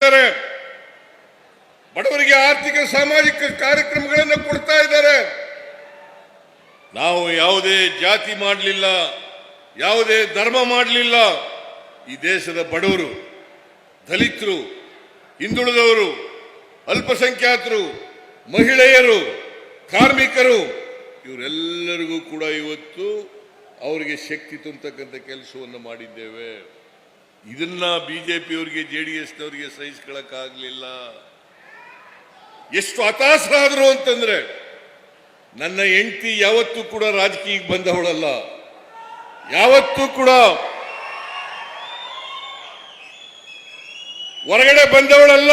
ಕೊಡ್ತಾರೆ, ಬಡವರಿಗೆ ಆರ್ಥಿಕ ಸಾಮಾಜಿಕ ಕಾರ್ಯಕ್ರಮಗಳನ್ನು ಕೊಡ್ತಾ ಇದ್ದಾರೆ. ನಾವು ಯಾವುದೇ ಜಾತಿ ಮಾಡಲಿಲ್ಲ, ಯಾವುದೇ ಧರ್ಮ ಮಾಡಲಿಲ್ಲ. ಈ ದೇಶದ ಬಡವರು, ದಲಿತರು, ಹಿಂದುಳಿದವರು, ಅಲ್ಪಸಂಖ್ಯಾತರು, ಮಹಿಳೆಯರು, ಕಾರ್ಮಿಕರು ಇವರೆಲ್ಲರಿಗೂ ಕೂಡ ಇವತ್ತು ಅವರಿಗೆ ಶಕ್ತಿ ತುಂಬತಕ್ಕಂಥ ಕೆಲಸವನ್ನು ಮಾಡಿದ್ದೇವೆ. ಇದನ್ನ ಬಿಜೆಪಿಯವರಿಗೆ, ಜೆಡಿಎಸ್ನವರಿಗೆ ಸಹಿಸಿಕೊಳ್ಳಕ್ಕಾಗಲಿಲ್ಲ. ಎಷ್ಟು ಹತಾಶರಾದರು ಅಂತಂದ್ರೆ, ನನ್ನ ಹೆಂಡತಿ ಯಾವತ್ತೂ ಕೂಡ ರಾಜಕೀಯಕ್ಕೆ ಬಂದವಳಲ್ಲ, ಯಾವತ್ತೂ ಕೂಡ ಹೊರಗಡೆ ಬಂದವಳಲ್ಲ.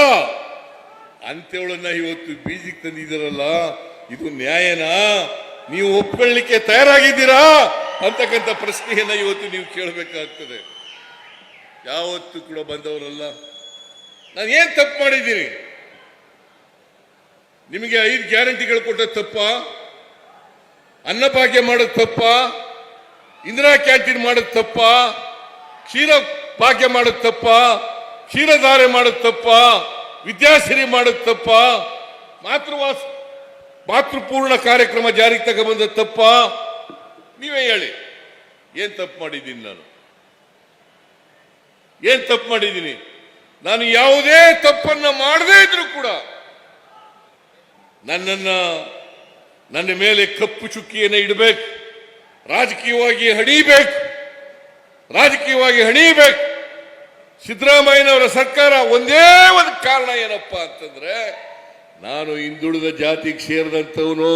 ಅಂತೇವಳನ್ನ ಇವತ್ತು ಬೀದಿಗೆ ತಂದಿದ್ದೀರಲ್ಲ, ಇದು ನ್ಯಾಯನಾ? ನೀವು ಒಪ್ಕೊಳ್ಳಿಕ್ಕೆ ತಯಾರಾಗಿದ್ದೀರಾ ಅಂತಕ್ಕಂಥ ಪ್ರಶ್ನೆಯನ್ನ ಇವತ್ತು ನೀವು ಕೇಳಬೇಕಾಗ್ತದೆ. ಯಾವತ್ತೂ ಕೂಡ ಬಂದವರಲ್ಲ. ನಾನು ಏನ್ ತಪ್ಪು ಮಾಡಿದ್ದೀನಿ? ನಿಮಗೆ 5 ಗ್ಯಾರಂಟಿಗಳು ಕೊಟ್ಟ ತಪ್ಪ? ಅನ್ನಭಾಗ್ಯ ಮಾಡೋದು ತಪ್ಪ? ಇಂದಿರಾ ಕ್ಯಾಂಟೀನ್ ಮಾಡೋದು ತಪ್ಪ? ಕ್ಷೀರ ಭಾಗ್ಯ ಮಾಡೋದು ತಪ್ಪ? ಕ್ಷೀರಧಾರೆ ಮಾಡೋದು ತಪ್ಪ? ವಿದ್ಯಾಸಿರಿ ಮಾಡೋದು ತಪ್ಪ? ಮಾತೃಪೂರ್ಣ ಕಾರ್ಯಕ್ರಮ ಜಾರಿಗೆ ತಗೊಂಬಂದ ತಪ್ಪ? ನೀವೇ ಹೇಳಿ, ಏನ್ ತಪ್ಪು ಮಾಡಿದ್ದೀನಿ? ಏನ್ ತಪ್ಪು ಮಾಡಿದ್ದೀನಿ? ನಾನು ಯಾವುದೇ ತಪ್ಪನ್ನ ಮಾಡದೇ ಇದ್ರೂ ಕೂಡ ನನ್ನ ಮೇಲೆ ಕಪ್ಪು ಚುಕ್ಕಿಯನ್ನು ಇಡಬೇಕು, ರಾಜಕೀಯವಾಗಿ ಹಣಿಬೇಕು. ಸಿದ್ದರಾಮಯ್ಯನವರ ಸರ್ಕಾರ ಒಂದೇ ಒಂದು ಕಾರಣ ಏನಪ್ಪಾ ಅಂತಂದ್ರೆ, ನಾನು ಹಿಂದುಳಿದ ಜಾತಿಗೆ ಸೇರಿದಂತವನು,